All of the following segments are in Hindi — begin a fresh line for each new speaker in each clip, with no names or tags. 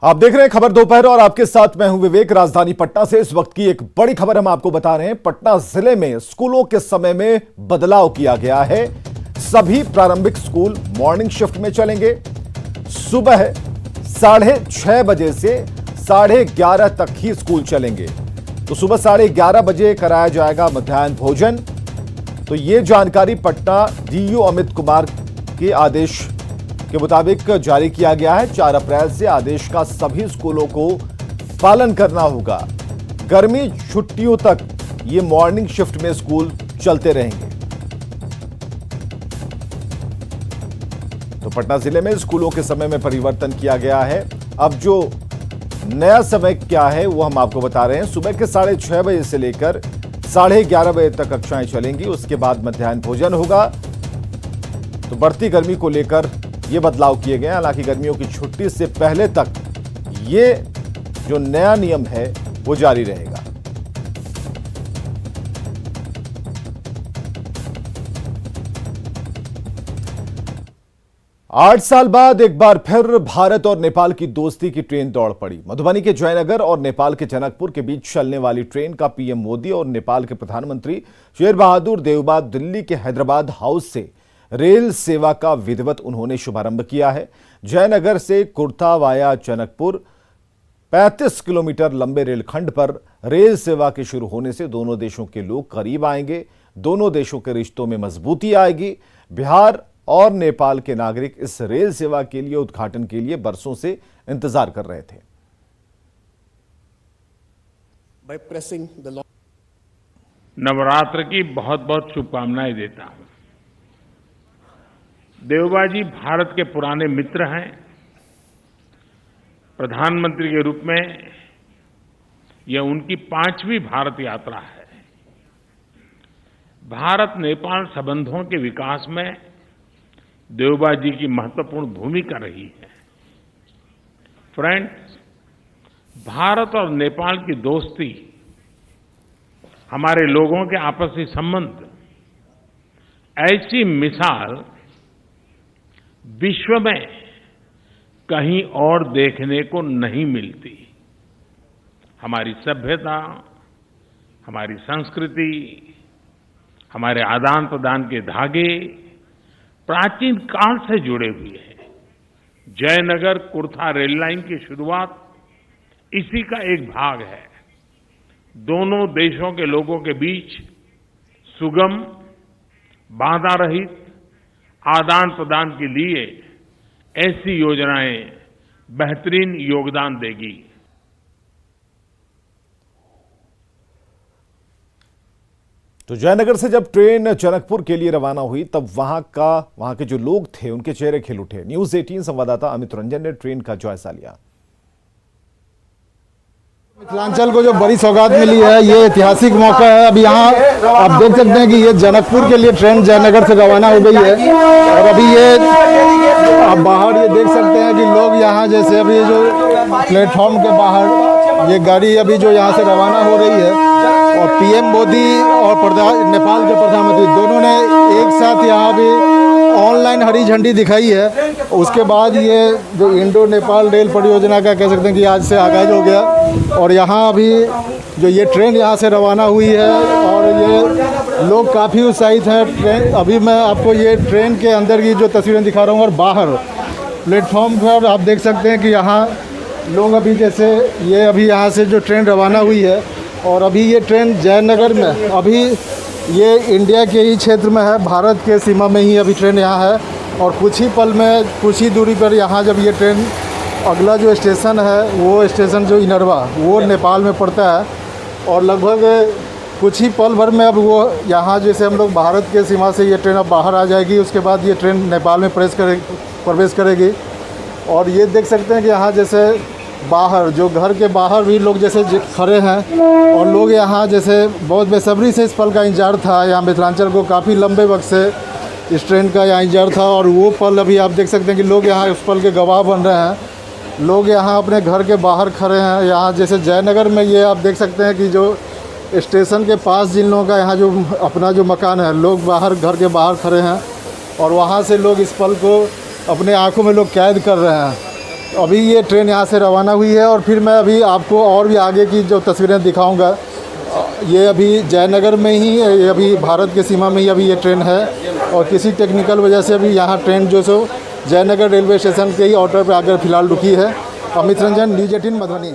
आप देख रहे हैं खबर दोपहर और आपके साथ मैं हूं विवेक। राजधानी पटना से इस वक्त की एक बड़ी खबर हम आपको बता रहे हैं। पटना जिले में स्कूलों के समय में बदलाव किया गया है। सभी प्रारंभिक स्कूल मॉर्निंग शिफ्ट में चलेंगे। सुबह 6:30 बजे से 11:30 तक ही स्कूल चलेंगे। तो सुबह 11:30 बजे कराया जाएगा मध्याह्न भोजन। तो यह जानकारी पटना डीयू अमित कुमार के आदेश के मुताबिक जारी किया गया है। 4 अप्रैल से आदेश का सभी स्कूलों को पालन करना होगा। गर्मी छुट्टियों तक ये मॉर्निंग शिफ्ट में स्कूल चलते रहेंगे। तो पटना जिले में स्कूलों के समय में परिवर्तन किया गया है। अब जो नया समय क्या है वो हम आपको बता रहे हैं। सुबह के 6:30 बजे से लेकर 11:30 बजे तक कक्षाएं चलेंगी। उसके बाद मध्याह्न भोजन होगा। तो बढ़ती गर्मी को लेकर ये बदलाव किए गए। हालांकि गर्मियों की छुट्टी से पहले तक ये जो नया नियम है वो जारी रहेगा। आठ साल बाद एक बार फिर भारत और नेपाल की दोस्ती की ट्रेन दौड़ पड़ी। मधुबनी के जयनगर और नेपाल के जनकपुर के बीच चलने वाली ट्रेन का पीएम मोदी और नेपाल के प्रधानमंत्री शेर बहादुर देउबा दिल्ली के हैदराबाद हाउस से रेल सेवा का विधिवत उन्होंने शुभारंभ किया है। जयनगर से कुर्ता वाया जनकपुर 35 किलोमीटर लंबे रेलखंड पर रेल सेवा के शुरू होने से दोनों देशों के लोग करीब आएंगे। दोनों देशों के रिश्तों में मजबूती आएगी। बिहार और नेपाल के नागरिक इस रेल सेवा के लिए उद्घाटन के लिए बरसों से इंतजार कर रहे थे।
नवरात्र की बहुत बहुत शुभकामनाएं देता हूं। देउबा जी भारत के पुराने मित्र हैं। प्रधानमंत्री के रूप में यह उनकी 5वीं भारत यात्रा है। भारत नेपाल संबंधों के विकास में देउबा जी की महत्वपूर्ण भूमिका रही है। फ्रेंड्स, भारत और नेपाल की दोस्ती, हमारे लोगों के आपसी संबंध, ऐसी मिसाल विश्व में कहीं और देखने को नहीं मिलती। हमारी सभ्यता, हमारी संस्कृति, हमारे आदान प्रदान के धागे प्राचीन काल से जुड़े हुए हैं। जयनगर कुर्था रेल लाइन की शुरुआत इसी का एक भाग है। दोनों देशों के लोगों के बीच सुगम, बाधा रहित आदान प्रदान के लिए ऐसी योजनाएं बेहतरीन योगदान देगी।
तो जयनगर से जब ट्रेन जनकपुर के लिए रवाना हुई तब वहां के जो लोग थे उनके चेहरे खिल उठे। न्यूज़ 18 संवाददाता अमित रंजन ने ट्रेन का जायजा लिया।
मिथिलांचल को जो बड़ी सौगात मिली है, ये ऐतिहासिक मौका है। अब यहाँ आप देख सकते हैं कि ये जनकपुर के लिए ट्रेन जयनगर से रवाना हो गई है। और अभी ये आप बाहर ये देख सकते हैं कि लोग यहाँ जैसे अभी जो प्लेटफॉर्म के बाहर ये गाड़ी अभी जो यहाँ से रवाना हो रही है और पीएम मोदी और नेपाल के प्रधानमंत्री दोनों ने एक साथ यहाँ भी ऑनलाइन हरी झंडी दिखाई है। उसके बाद ये जो इंडो नेपाल रेल परियोजना का कह सकते हैं कि आज से आगाज हो गया। और यहाँ अभी जो ये ट्रेन यहाँ से रवाना हुई है और ये लोग काफ़ी उत्साहित हैं। ट्रेन अभी मैं आपको ये ट्रेन के अंदर की जो तस्वीरें दिखा रहा हूँ और बाहर प्लेटफॉर्म पर आप देख सकते हैं कि यहाँ लोग अभी जैसे ये अभी यहाँ से जो ट्रेन रवाना हुई है और अभी ये ट्रेन जयनगर में, अभी ये इंडिया के ही क्षेत्र में है, भारत के सीमा में ही अभी ट्रेन यहाँ है। और कुछ ही पल में, कुछ ही दूरी पर यहाँ जब ये ट्रेन अगला जो स्टेशन है वो स्टेशन जो इनरवा वो नेपाल में पड़ता है। और लगभग कुछ ही पल भर में अब वो यहाँ जैसे हम लोग भारत के सीमा से ये ट्रेन अब बाहर आ जाएगी। उसके बाद ये ट्रेन नेपाल में प्रवेश करेगी। और ये देख सकते हैं कि यहाँ जैसे बाहर जो घर के बाहर भी लोग जैसे खड़े हैं और लोग यहाँ जैसे बहुत बेसब्री से इस पल का इंतजार था। यहाँ मिथिलांचल को काफ़ी लंबे वक्त से इस ट्रेन का यहाँ इंतजार था और वो पल अभी आप देख सकते हैं कि लोग यहाँ उस पल के गवाह बन रहे हैं। लोग यहाँ अपने घर के बाहर खड़े हैं। यहाँ जैसे जयनगर में ये आप देख सकते हैं कि जो स्टेशन के पास जिन लोगों का यहाँ जो अपना जो मकान है, लोग बाहर घर के बाहर खड़े हैं और वहाँ से लोग इस पल को अपने आंखों में लोग कैद कर रहे हैं। अभी ये ट्रेन यहाँ से रवाना हुई है और फिर मैं अभी आपको और भी आगे की जो तस्वीरें दिखाऊंगा। ये अभी जयनगर में ही, ये अभी भारत के सीमा में ही अभी ये ट्रेन है और किसी टेक्निकल वजह से अभी यहाँ ट्रेन जो सो जयनगर रेलवे स्टेशन के ही ऑर्डर पर आकर फिलहाल रुकी है। अमित रंजन, न्यूज़ 18 मधुबनी।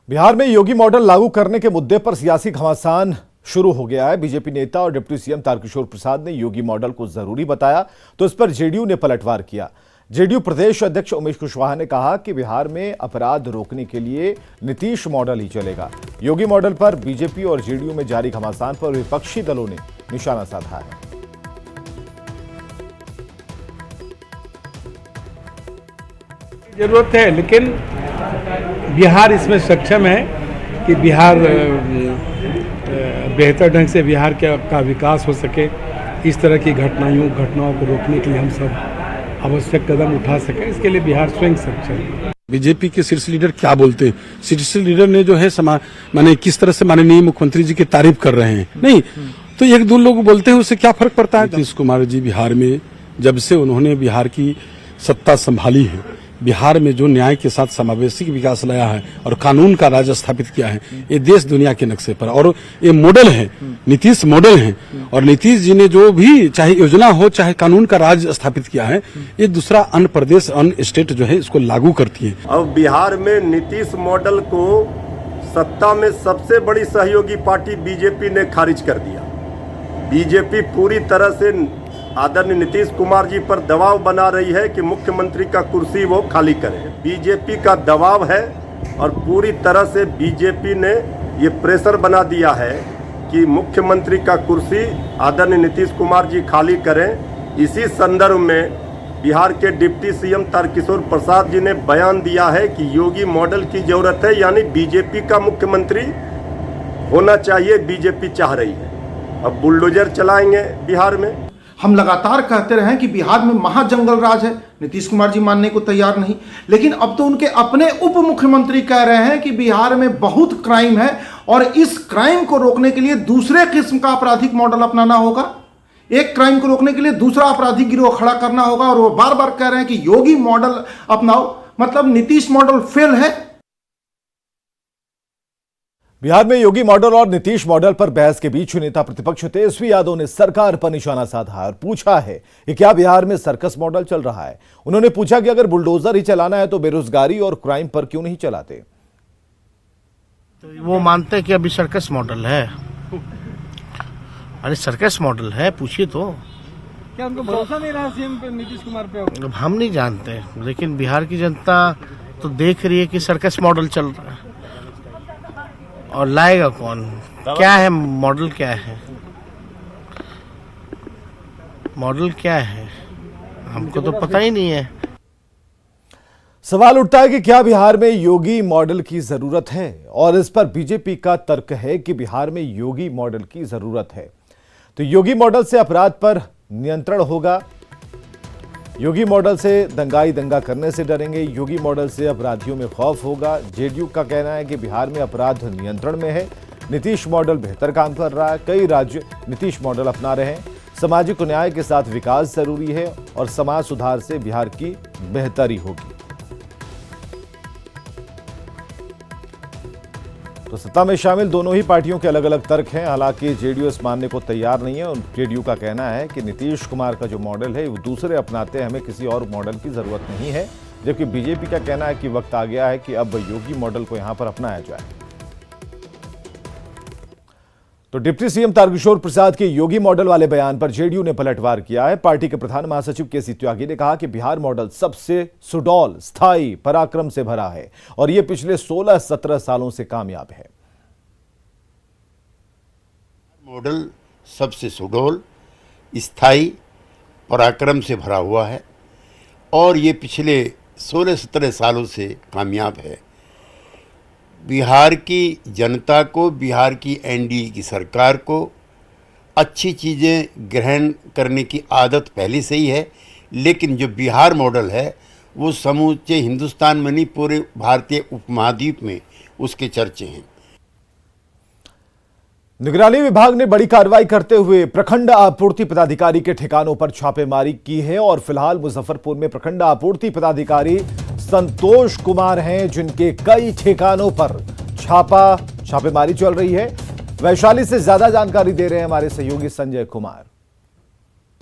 बिहार में योगी मॉडल लागू करने के मुद्दे पर सियासी घमासान शुरू हो गया है। बीजेपी नेता और डिप्टी सीएम तारकिशोर प्रसाद ने योगी मॉडल को जरूरी बताया तो इस पर जेडीयू ने पलटवार किया। जेडीयू प्रदेश अध्यक्ष उमेश कुशवाहा ने कहा कि बिहार में अपराध रोकने के लिए नीतीश मॉडल ही चलेगा। योगी मॉडल पर बीजेपी और जेडीयू में जारी घमासान पर विपक्षी दलों ने निशाना साधा है।
जरूरत है, लेकिन बिहार इसमें सक्षम है कि बिहार बेहतर ढंग से बिहार का विकास हो सके। इस तरह की घटनाओं को रोकने के लिए हम सब आवश्यक कदम उठा सके, इसके लिए बिहार स्वयं सक्षम है।
बीजेपी के शीर्ष लीडर क्या बोलते हैं? शीर्ष लीडर ने जो है माने किस तरह से माननीय मुख्यमंत्री जी की तारीफ कर रहे हैं, नहीं तो एक दो लोग बोलते हैं, उससे क्या फर्क पड़ता है? नीतीश कुमार जी बिहार में जब से उन्होंने बिहार की सत्ता संभाली है, बिहार में जो न्याय के साथ समावेशी विकास लाया है और कानून का राज स्थापित किया है, ये देश दुनिया के नक्शे पर, और ये मॉडल है, नीतीश मॉडल है। और नीतीश जी ने जो भी चाहे योजना हो चाहे कानून का राज स्थापित किया है, ये दूसरा अन्य प्रदेश अन्य स्टेट जो है इसको लागू करती है।
अब बिहार में नीतीश मॉडल को सत्ता में सबसे बड़ी सहयोगी पार्टी बीजेपी ने खारिज कर दिया। बीजेपी पूरी तरह से आदरणीय नीतीश कुमार जी पर दबाव बना रही है कि मुख्यमंत्री का कुर्सी वो खाली करें। बीजेपी का दबाव है और पूरी तरह से बीजेपी ने ये प्रेशर बना दिया है कि मुख्यमंत्री का कुर्सी आदरणीय नीतीश कुमार जी खाली करें। इसी संदर्भ में बिहार के डिप्टी सीएम तारकिशोर प्रसाद जी ने बयान दिया है कि योगी मॉडल की जरूरत है, यानी बीजेपी का मुख्यमंत्री होना चाहिए, बीजेपी चाह रही है। अब बुलडोजर चलाएंगे बिहार में।
हम लगातार कहते रहे कि बिहार में महाजंगल राज है, नीतीश कुमार जी मानने को तैयार नहीं, लेकिन अब तो उनके अपने उप मुख्यमंत्री कह रहे हैं कि बिहार में बहुत क्राइम है और इस क्राइम को रोकने के लिए दूसरे किस्म का आपराधिक मॉडल अपनाना होगा। एक क्राइम को रोकने के लिए दूसरा आपराधिक गिरोह खड़ा करना होगा और वो बार बार कह रहे हैं कि योगी मॉडल अपनाओ, मतलब नीतीश मॉडल फेल है।
बिहार में योगी मॉडल और नीतीश मॉडल पर बहस के बीच नेता प्रतिपक्ष तेजस्वी यादव ने सरकार पर निशाना साधा और पूछा है कि क्या बिहार में सर्कस मॉडल चल रहा है। उन्होंने पूछा कि अगर बुलडोजर ही चलाना है तो बेरोजगारी और क्राइम पर क्यों नहीं चलाते।
तो वो मानते हैं कि अभी सर्कस मॉडल है। अरे सर्कस मॉडल है, पूछिए तो।
क्या उनको भरोसा नहीं रहा सीएम पे, नीतीश कुमार पे?
हम नहीं जानते, लेकिन बिहार की जनता तो देख रही है कि सर्कस मॉडल चल रहा है। और लाएगा कौन? क्या है मॉडल? क्या है मॉडल? क्या है हमको तो पता ही नहीं है।
सवाल उठता है कि क्या बिहार में योगी मॉडल की जरूरत है, और इस पर बीजेपी का तर्क है कि बिहार में योगी मॉडल की जरूरत है। तो योगी मॉडल से अपराध पर नियंत्रण होगा, योगी मॉडल से दंगाई दंगा करने से डरेंगे, योगी मॉडल से अपराधियों में खौफ होगा। जेडीयू का कहना है कि बिहार में अपराध नियंत्रण में है, नीतीश मॉडल बेहतर काम कर रहा है, कई राज्य नीतीश मॉडल अपना रहे हैं। सामाजिक न्याय के साथ विकास जरूरी है और समाज सुधार से बिहार की बेहतरी होगी। तो सत्ता में शामिल दोनों ही पार्टियों के अलग अलग तर्क हैं। हालांकि जेडीयू इस मानने को तैयार नहीं है और जेडीयू का कहना है कि नीतीश कुमार का जो मॉडल है वो दूसरे अपनाते हैं, हमें किसी और मॉडल की जरूरत नहीं है। जबकि बीजेपी का कहना है कि वक्त आ गया है कि अब योगी मॉडल को यहां पर अपनाया जाए। तो डिप्टी सीएम तारकिशोर प्रसाद के योगी मॉडल वाले बयान पर जेडीयू ने पलटवार किया है। पार्टी के प्रधान महासचिव केसी त्यागी ने कहा कि बिहार मॉडल सबसे सुडौल, स्थायी, पराक्रम से भरा है और यह पिछले 16-17 सालों से कामयाब है।
मॉडल सबसे सुडौल, स्थायी, पराक्रम से भरा हुआ है और ये पिछले 16-17 सालों से कामयाब है। बिहार की जनता को, बिहार की एनडीए की सरकार को अच्छी चीज़ें ग्रहण करने की आदत पहले से ही है, लेकिन जो बिहार मॉडल है वो समूचे हिंदुस्तान में नहीं, पूरे भारतीय उपमहाद्वीप में उसके चर्चे हैं।
निगरानी विभाग ने बड़ी कार्रवाई करते हुए प्रखंड आपूर्ति पदाधिकारी के ठिकानों पर छापेमारी की है और फिलहाल मुजफ्फरपुर में प्रखंड आपूर्ति पदाधिकारी संतोष कुमार हैं, जिनके कई ठिकानों पर छापेमारी चल रही है। वैशाली से ज्यादा जानकारी दे रहे हैं हमारे सहयोगी संजय कुमार।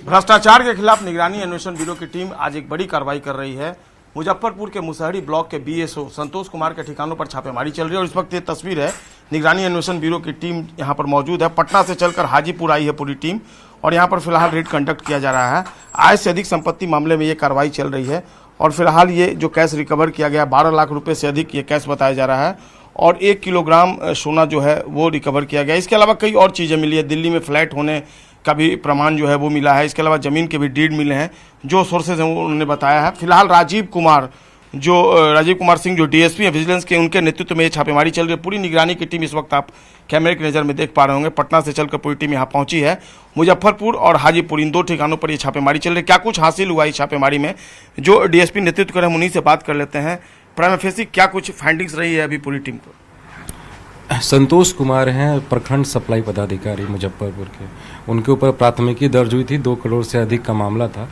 भ्रष्टाचार के खिलाफ निगरानी अन्वेषण ब्यूरो की टीम आज एक बड़ी कार्रवाई कर रही है। मुजफ्फरपुर के मुसहरी ब्लॉक के बीएसओ संतोष कुमार के ठिकानों पर छापेमारी चल रही है और इस वक्त ये तस्वीर है, निगरानी अन्वेषण ब्यूरो की टीम यहां पर मौजूद है। पटना से चलकर हाजीपुर आई है पूरी टीम और यहां पर फिलहाल रेड कंडक्ट किया जा रहा है। आय से अधिक संपत्ति मामले में ये कार्रवाई चल रही है और फिलहाल ये जो कैश रिकवर किया गया 12 लाख रुपए से अधिक ये कैश बताया जा रहा है और 1 किलोग्राम सोना जो है वो रिकवर किया गया। इसके अलावा कई और चीज़ें मिली है। दिल्ली में फ्लैट होने का भी प्रमाण जो है वो मिला है। इसके अलावा जमीन के भी डीड मिले हैं, जो सोर्सेज हैं उन्होंने बताया है। फिलहाल राजीव कुमार सिंह जो डीएसपी है विजिलेंस के, उनके नेतृत्व में ये छापेमारी चल रही है। पूरी निगरानी की टीम इस वक्त आप कैमरे की नज़र में देख पा रहे होंगे, पटना से चलकर पूरी टीम यहाँ पहुंची है। मुजफ्फरपुर और हाजीपुर इन 2 ठिकानों पर ये छापेमारी चल रही है। क्या कुछ हासिल हुआ इस छापेमारी में, जो डीएसपी नेतृत्व कर, हम उन्हीं से बात कर लेते हैं। प्राइमा फेसी क्या कुछ फाइंडिंग्स रही है अभी पूरी टीम को?
संतोष कुमार हैं, प्रखंड सप्लाई पदाधिकारी मुजफ्फरपुर के। उनके ऊपर प्राथमिकी दर्ज हुई थी, 2 करोड़ से अधिक का मामला था।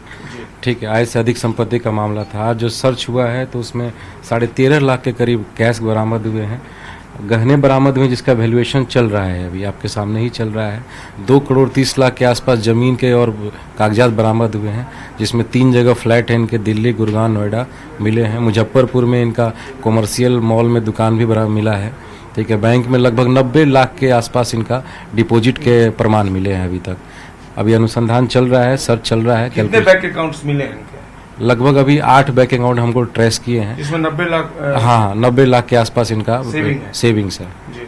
ठीक है, आय से अधिक संपत्ति का मामला था। आज जो सर्च हुआ है तो उसमें 13.5 लाख के करीब कैश बरामद हुए हैं, गहने बरामद हुए जिसका वैल्यूएशन चल रहा है, अभी आपके सामने ही चल रहा है। 2 करोड़ 30 लाख के आसपास जमीन के और कागजात बरामद हुए हैं, जिसमें 3 जगह फ्लैट हैं इनके, दिल्ली, गुड़गांव, नोएडा मिले हैं। मुजफ्फरपुर में इनका कॉमर्शियल मॉल में दुकान भी मिला है। ठीक है, बैंक में लगभग 90 लाख के आसपास इनका डिपॉजिट के प्रमाण मिले हैं अभी तक। अभी अनुसंधान चल रहा है, सर्च चल रहा है।
कितने बैंक अकाउंट्स मिले हैं इनके?
लगभग अभी 8 बैंक अकाउंट हमको ट्रेस किए हैं।
इसमें 90 लाख?
हाँ, 90 लाख के आसपास इनका सेविंग्स है
जी।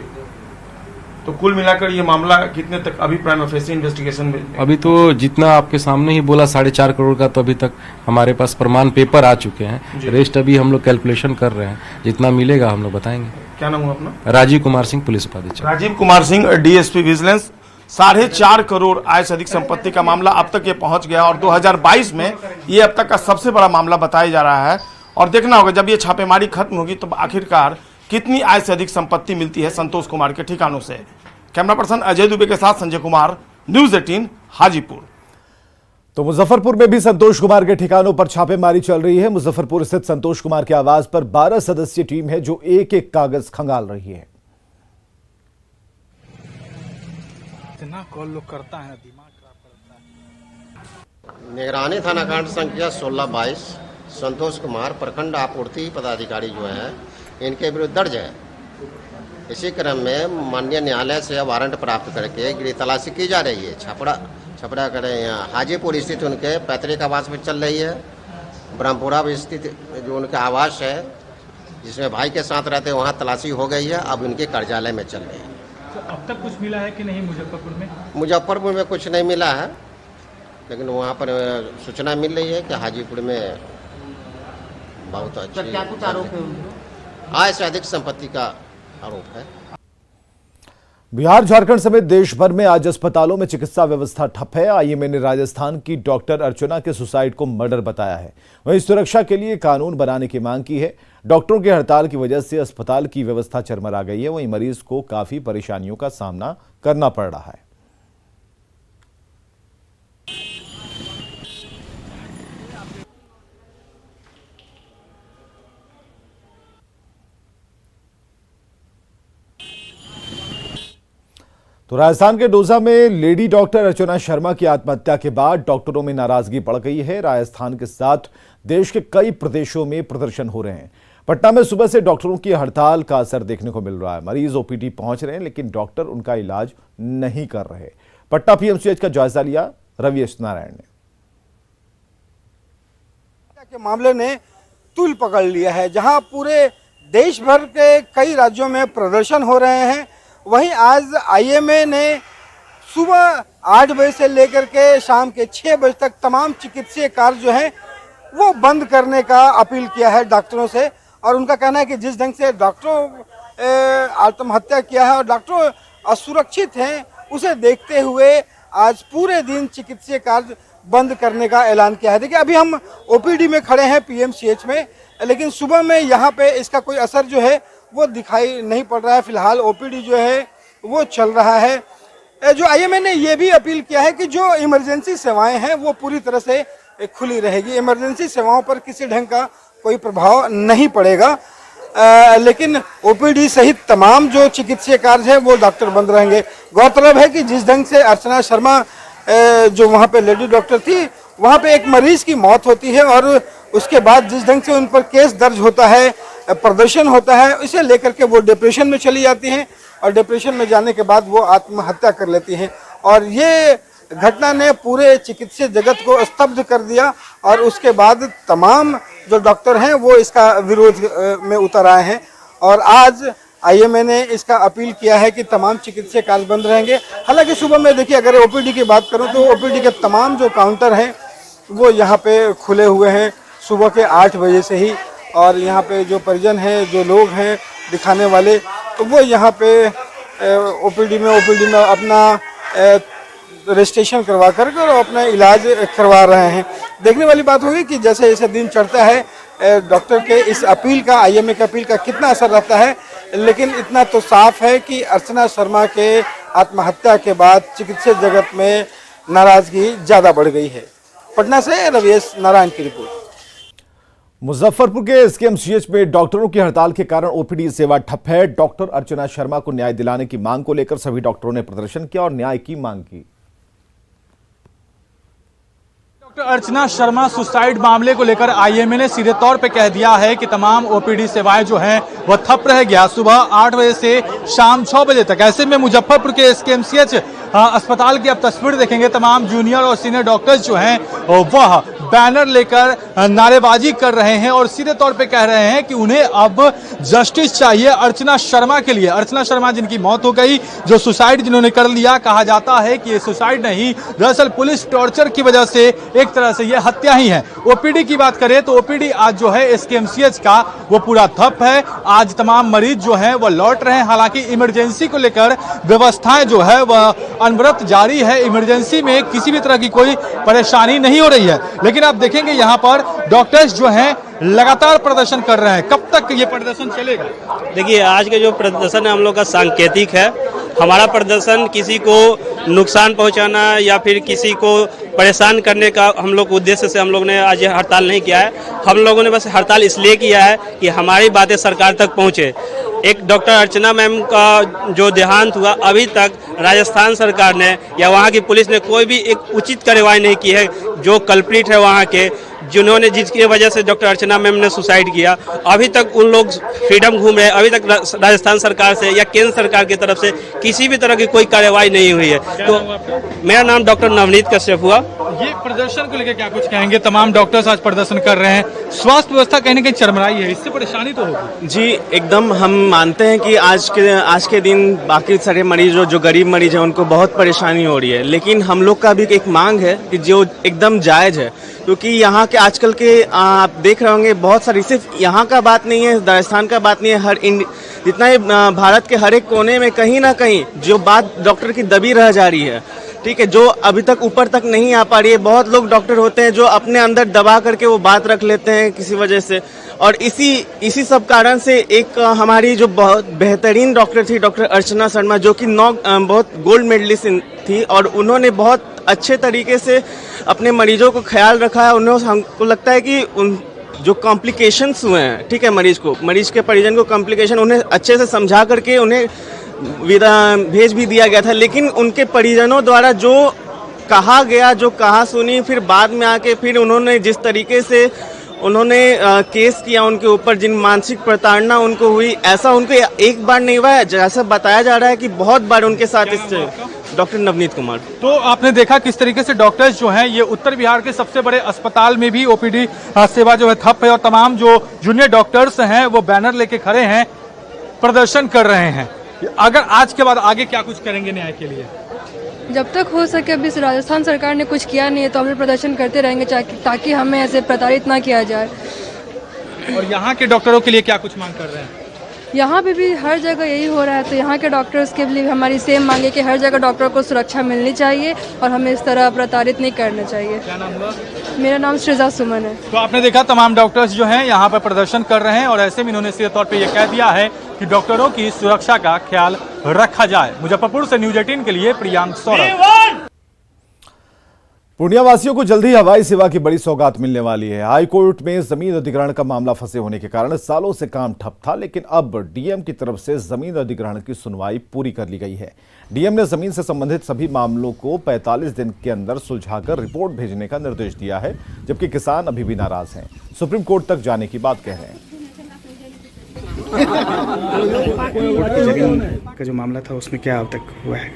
तो कुल मिलाकर ये मामला कितने तक अभी प्राइमा फेसी इन्वेस्टिगेशन में?
अभी तो जितना आपके सामने ही बोला 4.5 करोड़ का, तो अभी तक हमारे पास प्रमाण पेपर आ चुके हैं। रेस्ट अभी हम लोग कैलकुलेशन कर रहे हैं, जितना मिलेगा हम लोग बताएंगे।
क्या नाम हुआ अपना?
राजीव कुमार सिंह, पुलिस उपाधीक्षक।
Rajiv Kumar Singh, DSP vigilance. 4.5 करोड़ आय से अधिक संपत्ति का मामला अब तक ये पहुंच गया और 2022 में ये अब तक का सबसे बड़ा मामला बताया जा रहा है। और देखना होगा जब ये छापेमारी खत्म होगी तो आखिरकार कितनी आय से अधिक संपत्ति मिलती है संतोष कुमार के ठिकानों से। कैमरा पर्सन अजय दुबे के साथ संजय कुमार, न्यूज 18 हाजीपुर।
तो मुजफ्फरपुर में भी संतोष कुमार के ठिकानों पर छापेमारी चल रही है। मुजफ्फरपुर स्थित संतोष कुमार के आवास पर 12 सदस्यीय टीम है जो एक-एक कागज खंगाल रही है।
इतना कॉल लोग करता है, दिमाग खराब करता है।
निगरानी थाना कांड संख्या 1622 संतोष कुमार प्रखंड आपूर्ति पदाधिकारी जो है इनके विरुद्ध दर्ज है। इसी क्रम में माननीय न्यायालय से वारंट प्राप्त करके गिरी तलाशी की जा रही है। छपरा करें यहाँ हाजीपुर स्थित उनके पैतृक आवास में चल रही है। ब्रह्मपुरा में स्थित जो उनका आवास है जिसमें भाई के साथ रहते हैं, वहाँ तलाशी हो गई है। अब उनके कार्यालय में चल रही है।
तो अब तक कुछ मिला है कि नहीं मुजफ्फरपुर में?
मुजफ्फरपुर में कुछ नहीं मिला है, लेकिन वहाँ पर सूचना मिल रही है कि हाजीपुर में बहुत अच्छी क्या कुछ आरोप है? आय से अधिक संपत्ति का आरोप है।
बिहार, झारखंड समेत देश भर में आज अस्पतालों में चिकित्सा व्यवस्था ठप है। आईएमए ने राजस्थान की डॉक्टर अर्चना के सुसाइड को मर्डर बताया है। वहीं सुरक्षा के लिए कानून बनाने की मांग की है। डॉक्टरों की हड़ताल की वजह से अस्पताल की व्यवस्था चरमरा गई है। वहीं मरीज को काफी परेशानियों का सामना करना पड़ रहा है। तो राजस्थान के डोसा में लेडी डॉक्टर अर्चना शर्मा की आत्महत्या के बाद डॉक्टरों में नाराजगी बढ़ गई है। राजस्थान के साथ देश के कई प्रदेशों में प्रदर्शन हो रहे हैं। पटना में सुबह से डॉक्टरों की हड़ताल का असर देखने को मिल रहा है। मरीज ओपीडी पहुंच रहे हैं लेकिन डॉक्टर उनका इलाज नहीं कर रहे। पटना पीएमसीएच का जायजा लिया रवि नारायण ने।
के मामले ने तूल पकड़ लिया है, जहां पूरे देश भर के कई राज्यों में प्रदर्शन हो रहे हैं। वहीं आज आईएमए ने सुबह 8 बजे से लेकर के शाम के 6 बजे तक तमाम चिकित्सीय कार्य जो हैं वो बंद करने का अपील किया है डॉक्टरों से। और उनका कहना है कि जिस ढंग से डॉक्टरों आत्महत्या किया है और डॉक्टर असुरक्षित हैं, उसे देखते हुए आज पूरे दिन चिकित्सीय कार्य बंद करने का ऐलान किया है। देखिए, अभी हम ओपीडी में खड़े हैं पीएमसीएच में, लेकिन सुबह में यहाँ पे इसका कोई असर जो है वो दिखाई नहीं पड़ रहा है। फिलहाल ओपीडी जो है वो चल रहा है। जो आईएमए ने ये भी अपील किया है कि जो इमरजेंसी सेवाएं हैं वो पूरी तरह से खुली रहेगी। इमरजेंसी सेवाओं पर किसी ढंग का कोई प्रभाव नहीं पड़ेगा, लेकिन ओपीडी सहित तमाम जो चिकित्सीय कार्य है वो डॉक्टर बंद रहेंगे। गौरतलब है कि जिस ढंग से अर्चना शर्मा जो वहाँ पे लेडी डॉक्टर थी, वहाँ पे एक मरीज की मौत होती है और उसके बाद जिस ढंग से उन पर केस दर्ज होता है, प्रदर्शन होता है, इसे लेकर के वो डिप्रेशन में चली जाती हैं और डिप्रेशन में जाने के बाद वो आत्महत्या कर लेती हैं। और ये घटना ने पूरे चिकित्सीय जगत को स्तब्ध कर दिया और उसके बाद तमाम जो डॉक्टर हैं वो इसका विरोध में उतर आए हैं। और आज आईएमए ने इसका अपील किया है कि तमाम चिकित्सीय कार्य बंद रहेंगे। हालांकि सुबह में देखिए, अगर ओपीडी की बात करूं तो ओपीडी के तमाम जो काउंटर हैं वो यहाँ पे खुले हुए हैं सुबह के 8 बजे से ही। और यहाँ पे जो परिजन हैं, जो लोग हैं दिखाने वाले, तो वो यहाँ पे ओपीडी में अपना रजिस्ट्रेशन करवा कर और अपना इलाज करवा रहे हैं। देखने वाली बात होगी कि जैसे जैसे दिन चढ़ता है डॉक्टर के इस अपील का, आईएमए की अपील का कितना असर रहता है। लेकिन इतना तो साफ है कि अर्चना शर्मा के आत्महत्या के बाद चिकित्सा जगत में नाराजगी ज़्यादा बढ़ गई है। पटना से रविश नारायण की रिपोर्ट।
मुजफ्फरपुर के एसकेएमसीएच में डॉक्टरों की हड़ताल के कारण ओपीडी सेवा ठप है। डॉक्टर अर्चना शर्मा को न्याय दिलाने की मांग को लेकर सभी डॉक्टरों ने प्रदर्शन किया और न्याय की मांग की।
डॉक्टर अर्चना शर्मा सुसाइड मामले को लेकर आईएमए ने सीधे तौर पे कह दिया है कि तमाम ओपीडी सेवाएं जो हैं वह ठप रह गया, सुबह 8 बजे से शाम 6 बजे तक। ऐसे में मुजफ्फरपुर के एसकेएमसीएच अस्पताल की अब तस्वीर देखेंगे, तमाम जूनियर और सीनियर डॉक्टर्स जो हैं वह बैनर लेकर नारेबाजी कर रहे हैं और सीधे तौर पे कह रहे हैं कि उन्हें अब जस्टिस चाहिए अर्चना शर्मा के लिए। अर्चना शर्मा जिनकी मौत हो गई, जो सुसाइड जिन्होंने कर लिया, कहा जाता है कि ये सुसाइड नहीं, दरअसल पुलिस टॉर्चर की वजह से एक तरह से ये हत्या ही है। ओपीडी की बात करें तो ओपीडी आज जो है एसकेएमसीएच का वो पूरा ठप है। आज तमाम मरीज जो है वह लौट रहे हैं। हालांकि इमरजेंसी को लेकर व्यवस्थाएं जो है वह अनवरत जारी है। इमरजेंसी में किसी भी तरह की कोई परेशानी नहीं हो रही है। लेकिन आप देखेंगे यहाँ पर डॉक्टर्स जो हैं लगातार प्रदर्शन कर रहे हैं। कब तक ये प्रदर्शन चलेगा?
देखिए, आज के जो प्रदर्शन है हम लोग का सांकेतिक है। हमारा प्रदर्शन किसी को नुकसान पहुंचाना या फिर किसी को परेशान करने का हम लोग उद्देश्य से हम लोग ने आज हड़ताल नहीं किया है। हम लोगों ने बस हड़ताल इसलिए किया है कि हमारी बातें सरकार तक पहुंचे। एक डॉक्टर अर्चना मैम का जो देहांत हुआ, अभी तक राजस्थान सरकार ने या वहाँ की पुलिस ने कोई भी एक उचित कार्रवाई नहीं की है। जो कल्प्रिट है वहाँ के, जिन्होंने जिसकी वजह से डॉक्टर अर्चना मैम ने सुसाइड किया, अभी तक उन लोग फ्रीडम घूम रहे हैं। अभी तक राजस्थान सरकार से या केंद्र सरकार की तरफ से किसी भी तरह की कोई कार्रवाई नहीं हुई है। तो मेरा नाम डॉक्टर नवनीत कश्यप हुआ।
ये प्रदर्शन को लेकर क्या कुछ कहेंगे? तमाम डॉक्टर्स आज प्रदर्शन कर रहे हैं। स्वास्थ्य व्यवस्था कहीं ना कहीं चरमराई है, इससे परेशानी तो होगी।
जी एकदम, हम मानते हैं कि आज के दिन बाकी सारे मरीज जो गरीब मरीज हैं उनको बहुत परेशानी हो रही है। लेकिन हम लोग का भी एक मांग है कि जो एकदम जायज़ है, क्योंकि यहाँ के आजकल के आप देख रहे होंगे बहुत सारी, सिर्फ यहाँ का बात नहीं है, राजस्थान का बात नहीं है, जितना ही भारत के हर एक कोने में कहीं ना कहीं जो बात डॉक्टर की दबी रह जा रही है, ठीक है, जो अभी तक ऊपर तक नहीं आ पा रही है। बहुत लोग डॉक्टर होते हैं जो अपने अंदर दबा करके वो बात रख लेते हैं किसी वजह से, और इसी सब कारण से एक हमारी जो बहुत बेहतरीन डॉक्टर थी, डॉक्टर अर्चना शर्मा, जो कि बहुत गोल्ड मेडलिस्ट थी और उन्होंने बहुत अच्छे तरीके से अपने मरीजों को ख्याल रखा है। उन्होंने, हमको लगता है कि उन जो कॉम्प्लिकेशंस हुए हैं, ठीक है, मरीज के परिजन को कॉम्प्लिकेशन उन्हें अच्छे से समझा करके उन्हें भेज भी दिया गया था। लेकिन उनके परिजनों द्वारा जो कहा गया, जो कहा सुनी, फिर बाद में आके फिर उन्होंने जिस तरीके से उन्होंने केस किया उनके ऊपर, जिन मानसिक प्रताड़ना उनको हुई, ऐसा उनको एक बार नहीं हुआ है, जैसा बताया जा रहा है कि बहुत बार उनके साथ इससे। डॉक्टर नवनीत कुमार। तो आपने देखा किस तरीके से डॉक्टर्स जो हैं ये उत्तर बिहार के सबसे बड़े अस्पताल में भी ओपीडी सेवा जो है ठप है और तमाम जो जूनियर डॉक्टर्स हैं वो बैनर लेके खड़े हैं, प्रदर्शन कर रहे हैं। अगर आज के बाद आगे क्या कुछ करेंगे न्याय के लिए?
जब तक हो सके, अभी राजस्थान सरकार ने कुछ किया नहीं है तो हम लोग प्रदर्शन करते रहेंगे ताकि हमें ऐसे प्रताड़ित ना किया जाए।
और यहाँ के डॉक्टरों के लिए क्या कुछ मांग कर रहे हैं?
यहाँ पे भी हर जगह यही हो रहा है, तो यहाँ के डॉक्टर्स के लिए हमारी सेम मांगे कि हर जगह डॉक्टर को सुरक्षा मिलनी चाहिए और हमें इस तरह प्रताड़ित नहीं करना चाहिए।
क्या नाम हुआ?
मेरा नाम श्रीजा सुमन है।
तो आपने देखा तमाम डॉक्टर्स जो हैं यहाँ पर प्रदर्शन कर रहे हैं और ऐसे में इन्होंने सीधे तौर पे ये कह दिया है कि डॉक्टरों की सुरक्षा का ख्याल रखा जाए। मुजफ्फरपुर से न्यूज 18 के लिए प्रियांक सौरभ।
पूर्णिया वासियों को जल्द ही हवाई सेवा की बड़ी सौगात मिलने वाली है। हाई कोर्ट में जमीन अधिग्रहण का मामला फंसे होने के कारण सालों से काम ठप था, लेकिन अब डीएम की तरफ से जमीन अधिग्रहण की सुनवाई पूरी कर ली गई है। डीएम ने जमीन से संबंधित सभी मामलों को 45 दिन के अंदर सुलझाकर रिपोर्ट भेजने का निर्देश दिया है, जबकि किसान अभी भी नाराज हैं, सुप्रीम कोर्ट तक जाने की बात कह रहे हैं।
का जो मामला था उसमें क्या अब तक हुआ है?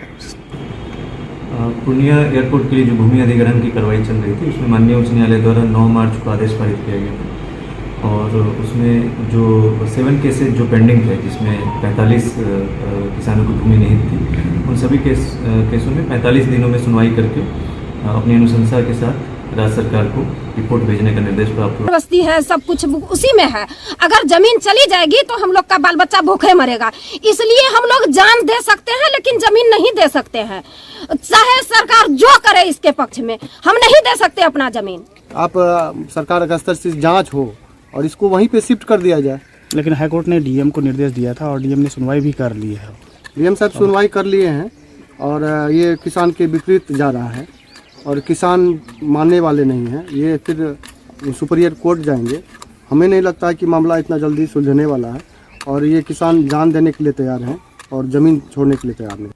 पूर्णिया एयरपोर्ट के लिए जो भूमि अधिग्रहण की कार्रवाई चल रही थी, उसमें माननीय उच्च न्यायालय द्वारा 9 मार्च को आदेश पारित किया गया था और उसमें जो 7 केसेज जो पेंडिंग थे, जिसमें 45 किसानों की भूमि नहीं थी, उन सभी केसों में 45 दिनों में सुनवाई करके अपनी अनुशंसा के साथ राज्य सरकार को रिपोर्ट भेजने का निर्देश प्राप्त हुआ।
बस्ती है, सब कुछ उसी में है। अगर जमीन चली जाएगी तो हम लोग का बाल बच्चा भूखे मरेगा, इसलिए हम लोग जान दे सकते हैं लेकिन जमीन नहीं दे सकते हैं। चाहे सरकार जो करे इसके पक्ष में, हम नहीं दे सकते अपना जमीन।
आप सरकार का स्तर से जांच हो और इसको वहीं पे शिफ्ट कर दिया जाए।
लेकिन हाईकोर्ट ने डीएम को निर्देश दिया था और डीएम ने सुनवाई भी कर ली है।
डीएम साहब सुनवाई कर लिए हैं और ये किसान के विपरीत जा रहा है और किसान मानने वाले नहीं हैं। ये फिर सुपीरियर कोर्ट जाएंगे। हमें नहीं लगता है कि मामला इतना जल्दी सुलझने वाला है और ये किसान जान देने के लिए तैयार हैं और जमीन छोड़ने के लिए तैयार नहीं।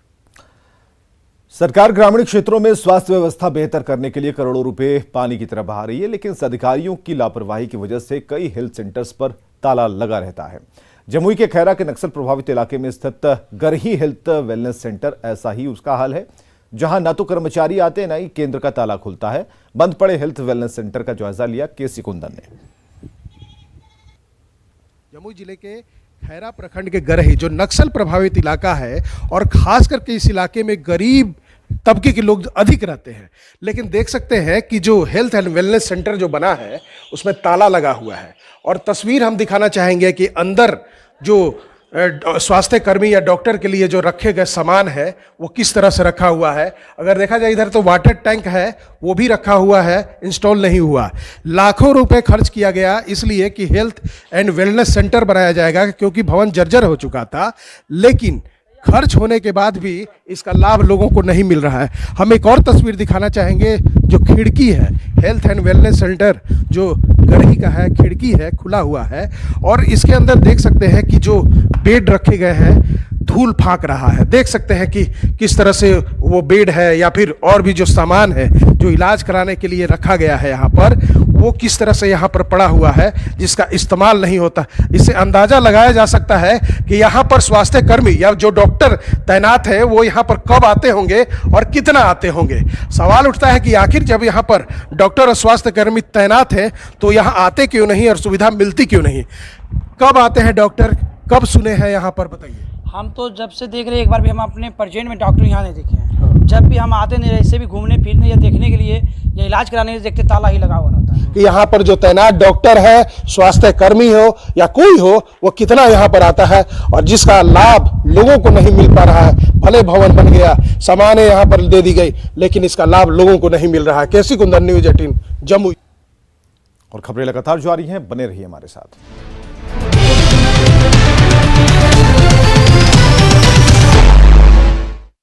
सरकार ग्रामीण क्षेत्रों में स्वास्थ्य व्यवस्था बेहतर करने के लिए करोड़ों रुपए पानी की तरह बहा रही है, लेकिन अधिकारियों की लापरवाही की वजह से कई हेल्थ सेंटर्स पर ताला लगा रहता है। जमुई के खैरा के नक्सल प्रभावित इलाके में स्थित गरही हेल्थ वेलनेस सेंटर ऐसा ही उसका हाल है, जहां न तो कर्मचारी आते हैं, न ही केंद्र का ताला खुलता है। बंद पड़े हेल्थ वेलनेस सेंटर का जायजा लिया केसी कुंदन ने।
जमुई जिले के खैरा प्रखंड के गरही जो नक्सल प्रभावित इलाका है और खास करके इस इलाके में गरीब तबके के लोग अधिक रहते हैं, लेकिन देख सकते हैं कि जो हेल्थ एंड वेलनेस सेंटर जो बना है उसमें ताला लगा हुआ है। और तस्वीर हम दिखाना चाहेंगे कि अंदर जो स्वास्थ्य कर्मी या डॉक्टर के लिए जो रखे गए सामान है वो किस तरह से रखा हुआ है। अगर देखा जाए इधर तो वाटर टैंक है, वो भी रखा हुआ है, इंस्टॉल नहीं हुआ। लाखों रुपए खर्च किया गया इसलिए कि हेल्थ एंड वेलनेस सेंटर बनाया जाएगा, क्योंकि भवन जर्जर हो चुका था, लेकिन खर्च होने के बाद भी इसका लाभ लोगों को नहीं मिल रहा है। हम एक और तस्वीर दिखाना चाहेंगे। जो खिड़की है, हेल्थ एंड वेलनेस सेंटर जो गरही का है, खिड़की है, खुला हुआ है और इसके अंदर देख सकते हैं कि जो बेड रखे गए हैं धूल फाँक रहा है। देख सकते हैं कि किस तरह से वो बेड है या फिर और भी जो सामान है जो इलाज कराने के लिए रखा गया है यहाँ पर, वो किस तरह से यहाँ पर पड़ा हुआ है जिसका इस्तेमाल नहीं होता। इससे अंदाजा लगाया जा सकता है कि यहाँ पर स्वास्थ्य कर्मी या जो डॉक्टर तैनात है वो यहाँ पर कब आते होंगे और कितना आते होंगे। सवाल उठता है कि आखिर जब यहाँ पर डॉक्टर और स्वास्थ्य कर्मी तैनात हैं तो यहाँ आते क्यों नहीं और सुविधा मिलती क्यों नहीं? कब आते हैं डॉक्टर, कब सुने हैं यहाँ पर, बताइए।
हम तो जब से देख रहे हैं, एक बार भी हम अपने प्रेजेंट में डॉक्टर यहाँ नहीं देखे हैं। जब भी हम आते नहीं, ऐसे भी घूमने फिरने या देखने के लिए या इलाज कराने के लिए देखते, ताला ही लगा हुआ रहता है।
कि यहाँ पर जो तैनात डॉक्टर है, स्वास्थ्य कर्मी हो या कोई हो, वो कितना यहाँ पर आता है और जिसका लाभ लोगों को नहीं मिल पा रहा है। भले भवन बन गया, सामानें यहाँ पर दे दी गई, लेकिन इसका लाभ लोगों को नहीं मिल रहा है। केसी कुंदन, न्यूज 18 जमुई।
और खबरें लगातार जारी हैं, बने रहिए हमारे साथ।